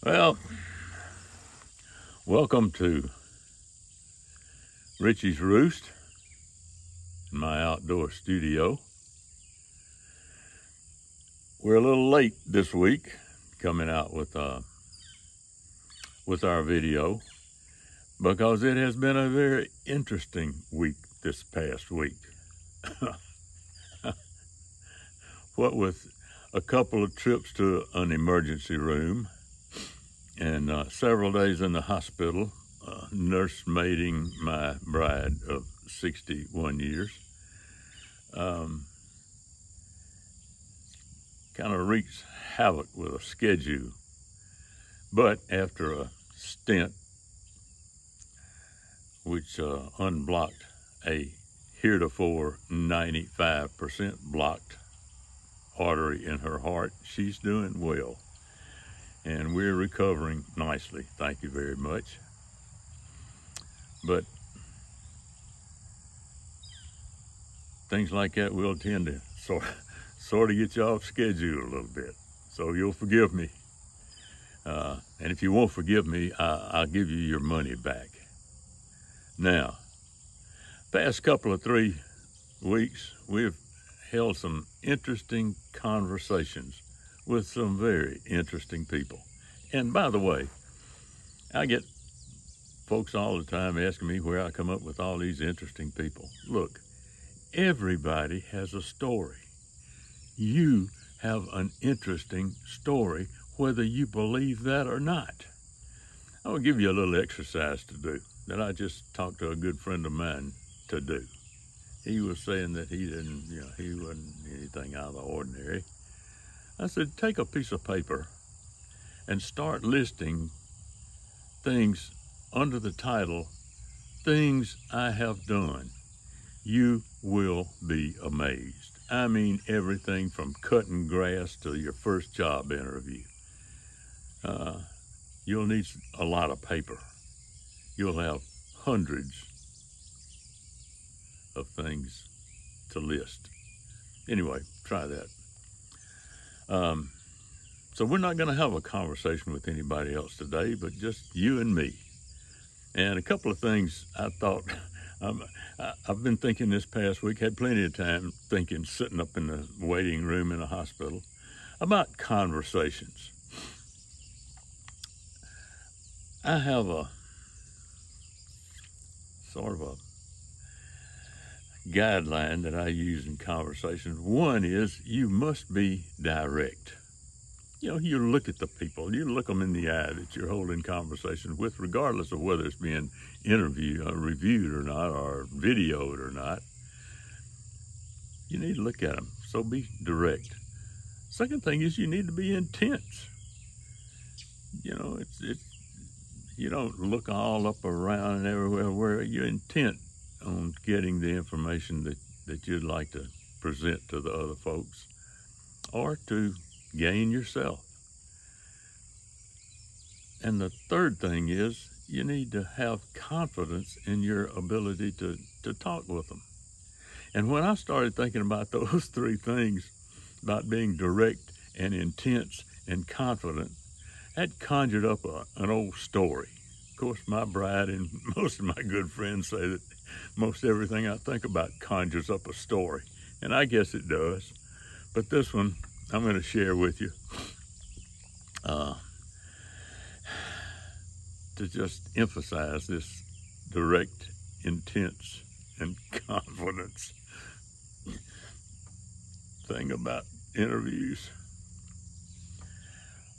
Well, welcome to Richie's Roost, in my outdoor studio. We're a little late this week coming out with our video because it has been a very interesting week this past week. What with a couple of trips to an emergency room and several days in the hospital, nursemaiding my bride of 61 years. Kind of wreaks havoc with a schedule. But after a stent, which unblocked a heretofore 95% blocked artery in her heart, she's doing well. And we're recovering nicely. Thank you very much. But things like that will tend to sort of get you off schedule a little bit. So you'll forgive me. And if you won't forgive me, I'll give you your money back. Now, past couple of 3 weeks, we've held some interesting conversations with some very interesting people. And by the way, I get folks all the time asking me where I come up with all these interesting people. Look, everybody has a story. You have an interesting story, whether you believe that or not. I will give you a little exercise to do that I just talked to a good friend of mine to do. He was saying that he wasn't anything out of the ordinary. I said, take a piece of paper and start listing things under the title, Things I Have Done. You will be amazed. I mean, everything from cutting grass to your first job interview. You'll need a lot of paper. You'll have hundreds of things to list. Anyway, try that. So we're not going to have a conversation with anybody else today, but just you and me. And a couple of things I thought, I've been thinking this past week, had plenty of time thinking, sitting up in the waiting room in a hospital, about conversations. I have a sort of a guideline that I use in conversations. One is you must be direct. You look at the people, you look them in the eye that you're holding conversations with, regardless of whether it's being reviewed or not, or videoed or not. You need to look at them, so be direct. Second thing is you need to be intense. You don't look all up around and everywhere, where you're intent on getting the information that you'd like to present to the other folks or to gain yourself. And the third thing is you need to have confidence in your ability to talk with them. And when I started thinking about those 3 things, about being direct and intense and confident, that conjured up an old story. Of course, my bride and most of my good friends say that most everything I think about conjures up a story. And I guess it does. But this one I'm going to share with you to just emphasize this direct, intense, and confidence thing about interviews.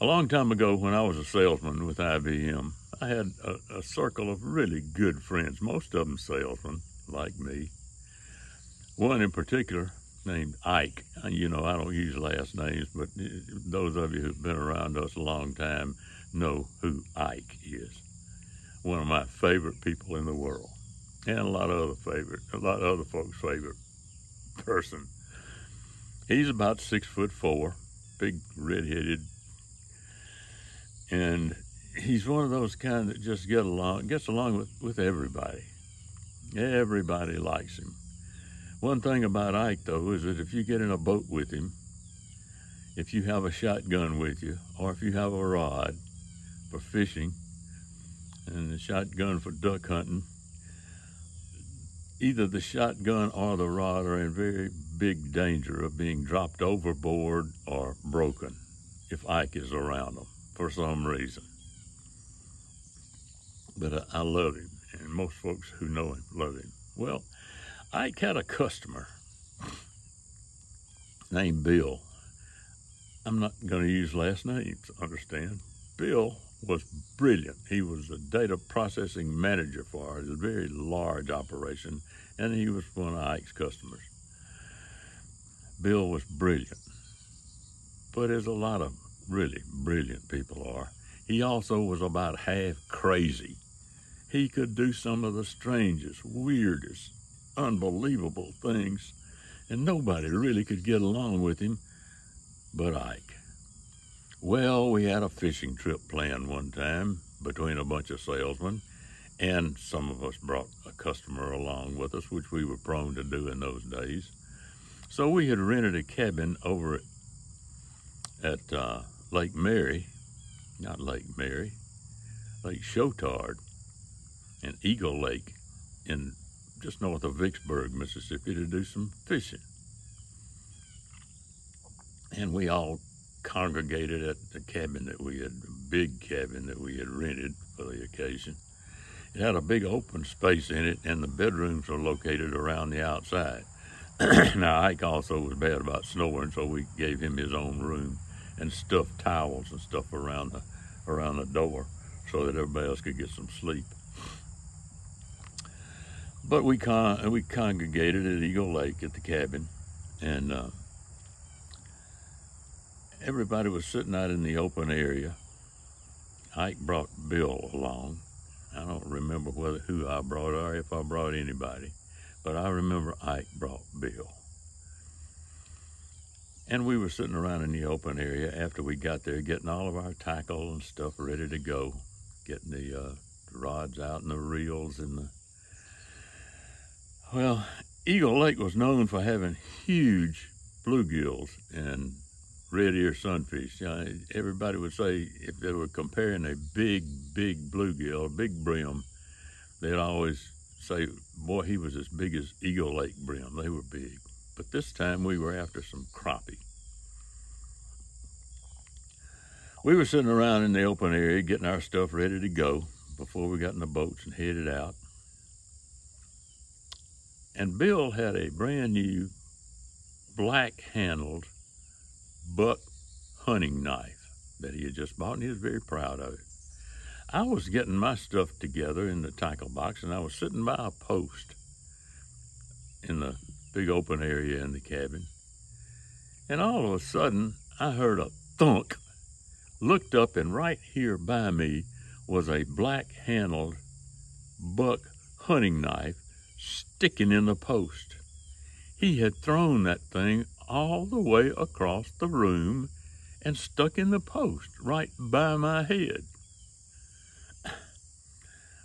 A long time ago, when I was a salesman with IBM, I had a circle of really good friends, most of them salesmen like me. One in particular named Ike. I don't use last names, but those of you who've been around us a long time know who Ike is. One of my favorite people in the world, and a lot of other folks' favorite person. He's about 6'4", big red-headed, and he's one of those kind that just gets along with everybody. Everybody likes him. One thing about Ike, though, is that if you get in a boat with him, if you have a shotgun with you, or if you have a rod, for fishing and the shotgun for duck hunting. Either the shotgun or the rod are in very big danger of being dropped overboard or broken if Ike is around them for some reason. But I love him, and most folks who know him love him. Well, Ike had a customer named Bill. I'm not going to use last names, understand? Bill was brilliant. He was a data processing manager for a very large operation, and he was one of Ike's customers. Bill was brilliant, but as a lot of really brilliant people are, he also was about half crazy. He could do some of the strangest, weirdest, unbelievable things, and nobody really could get along with him but Ike. Well, we had a fishing trip planned one time between a bunch of salesmen, and some of us brought a customer along with us, which we were prone to do in those days. So we had rented a cabin over at Lake Chotard and Eagle Lake in just north of Vicksburg, Mississippi, to do some fishing. And we all congregated at the cabin that we had, a big cabin that we had rented for the occasion. It had a big open space in it, and the bedrooms were located around the outside. Now, Ike also was bad about snoring, so we gave him his own room and stuffed towels and stuff around the door so that everybody else could get some sleep. But we congregated at Eagle Lake at the cabin, and everybody was sitting out in the open area. Ike brought Bill along. I don't remember who I brought or if I brought anybody, but I remember Ike brought Bill. And we were sitting around in the open area after we got there, getting all of our tackle and stuff ready to go, getting the rods out and the reels and the... Well, Eagle Lake was known for having huge bluegills and red ear sunfish. Everybody would say if they were comparing a big bluegill, a big brim, they'd always say, boy, he was as big as Eagle Lake brim. They were big. But this time we were after some crappie. We were sitting around in the open area getting our stuff ready to go before we got in the boats and headed out. And Bill had a brand new black-handled buck hunting knife that he had just bought, and he was very proud of it. I was getting my stuff together in the tackle box, and I was sitting by a post in the big open area in the cabin, and all of a sudden I heard a thunk. Looked up, and right here by me was a black-handled buck hunting knife sticking in the post. He had thrown that thing all the way across the room and stuck in the post right by my head.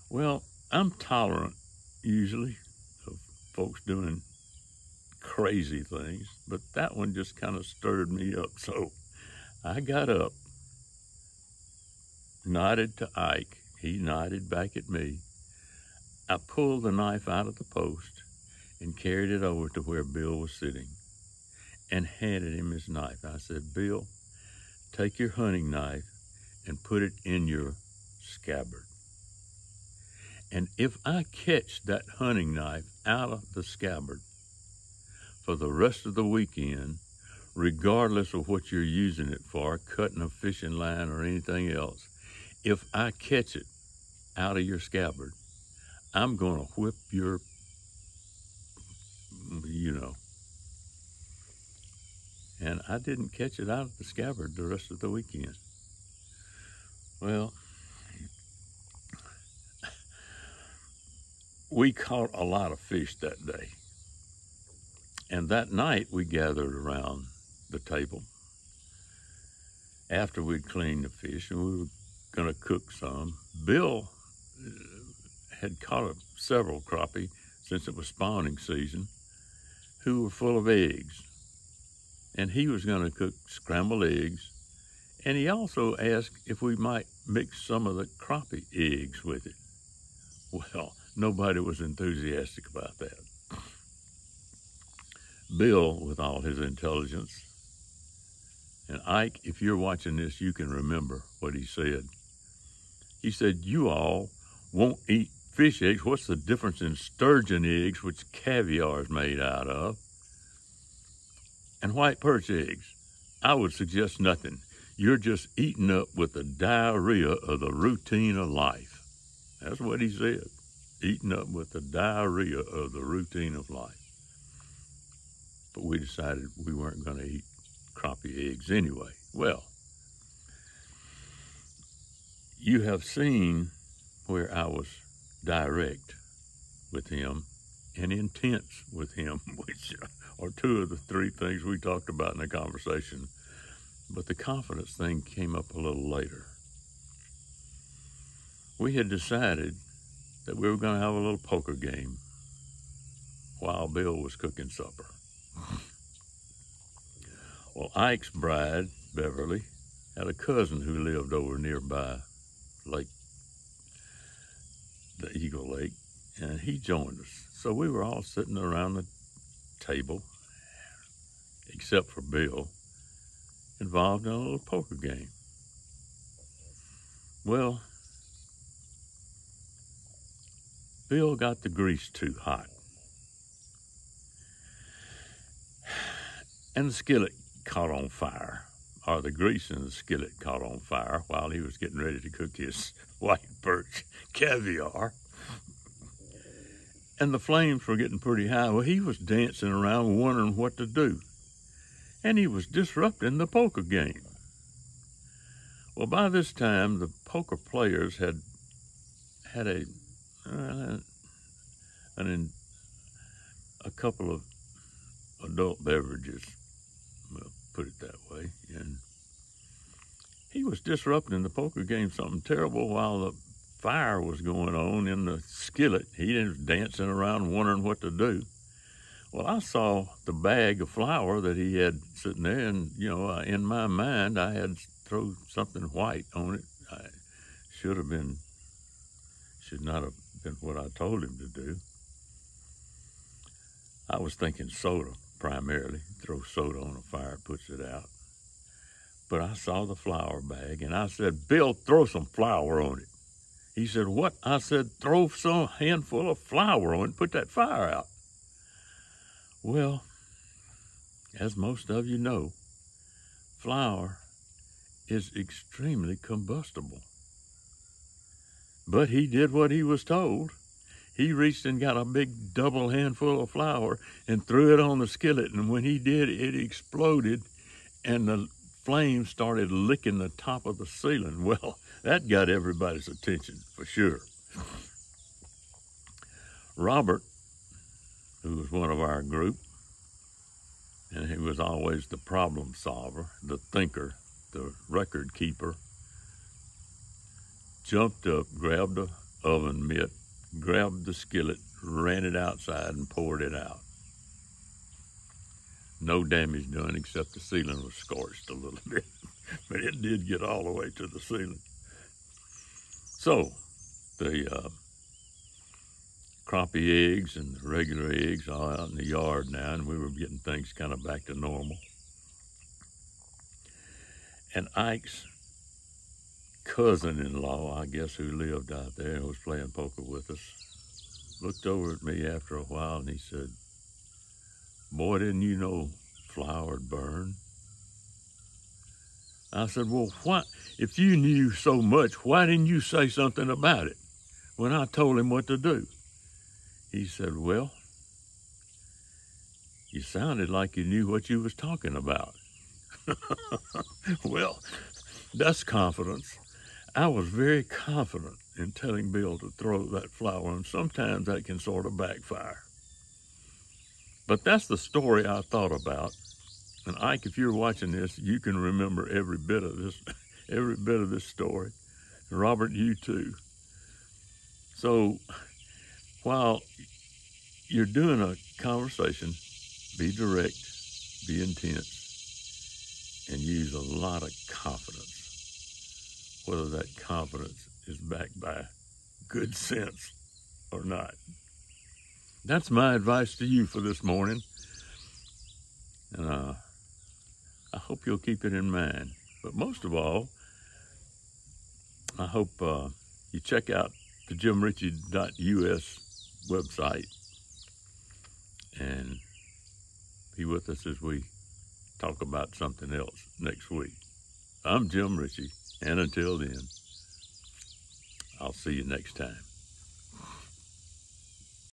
Well, I'm tolerant usually of folks doing crazy things, but that one just kind of stirred me up. So I got up, nodded to Ike. He nodded back at me. I pulled the knife out of the post and carried it over to where Bill was sitting and handed him his knife. I said, Bill, take your hunting knife and put it in your scabbard. And if I catch that hunting knife out of the scabbard for the rest of the weekend, regardless of what you're using it for, cutting a fishing line or anything else, if I catch it out of your scabbard, I'm going to whip your, And I didn't catch it out of the scabbard the rest of the weekend. Well, we caught a lot of fish that day. And that night we gathered around the table after we'd cleaned the fish, and we were going to cook some. Bill had caught several crappie since it was spawning season who were full of eggs. And he was going to cook scrambled eggs And he also asked if we might mix some of the crappie eggs with it. Well, nobody was enthusiastic about that. Bill, with all his intelligence, and Ike, if you're watching this, you can remember what he said. He said, "You all won't eat fish eggs. What's the difference in sturgeon eggs, which caviar is made out of, and white perch eggs? I would suggest nothing. You're just eating up with the diarrhea of the routine of life." That's what he said. Eating up with the diarrhea of the routine of life. But we decided we weren't going to eat crappie eggs anyway. Well, you have seen where I was direct with him and intense with him, which are two of the three things we talked about in the conversation. But the confidence thing came up a little later. We had decided that we were going to have a little poker game while Bill was cooking supper. Well, Ike's bride, Beverly, had a cousin who lived over nearby the Eagle Lake, and he joined us. So we were all sitting around the table, except for Bill, involved in a little poker game. Well, Bill got the grease too hot, and the skillet caught on fire, or the grease in the skillet caught on fire while he was getting ready to cook his white perch caviar. And the flames were getting pretty high. Well, he was dancing around wondering what to do. And he was disrupting the poker game. Well, by this time, the poker players had a couple of adult beverages, we'll put it that way. And he was disrupting the poker game something terrible while the fire was going on in the skillet. He was dancing around wondering what to do. Well, I saw the bag of flour that he had sitting there, and, in my mind, I had thrown something white on it. I should not have been what I told him to do. I was thinking soda, primarily. Throw soda on a fire, it puts it out. But I saw the flour bag, and I said, "Bill, throw some flour on it." He said, "What?" I said, "Throw some handful of flour on it, put that fire out." Well, as most of you know, flour is extremely combustible. But he did what he was told. He reached and got a big double handful of flour and threw it on the skillet, and when he did, it exploded, and the flames started licking the top of the ceiling. Well, that got everybody's attention, for sure. Robert, who was one of our group, and he was always the problem solver, the thinker, the record keeper, jumped up, grabbed an oven mitt, grabbed the skillet, ran it outside, and poured it out. No damage done except the ceiling was scorched a little bit, but it did get all the way to the ceiling. So the crappie eggs and the regular eggs all out in the yard now, and we were getting things kind of back to normal. And Ike's cousin-in-law, I guess, who lived out there and was playing poker with us, looked over at me after a while and he said, "Boy, didn't you know flour'd burn?" I said, "Well, why, if you knew so much, why didn't you say something about it when I told him what to do?" He said, "Well, you sounded like you knew what you was talking about." Well, that's confidence. I was very confident in telling Bill to throw that flour, and sometimes that can sort of backfire. But that's the story I thought about. And Ike, if you're watching this, you can remember every bit of this story. And Robert, you too. So while you're doing a conversation, be direct, be intense, and use a lot of confidence, whether that confidence is backed by good sense or not. That's my advice to you for this morning. And I hope you'll keep it in mind. But most of all, I hope you check out the JimRitchie.us website and be with us as we talk about something else next week. I'm Jim Ritchie, and until then, I'll see you next time.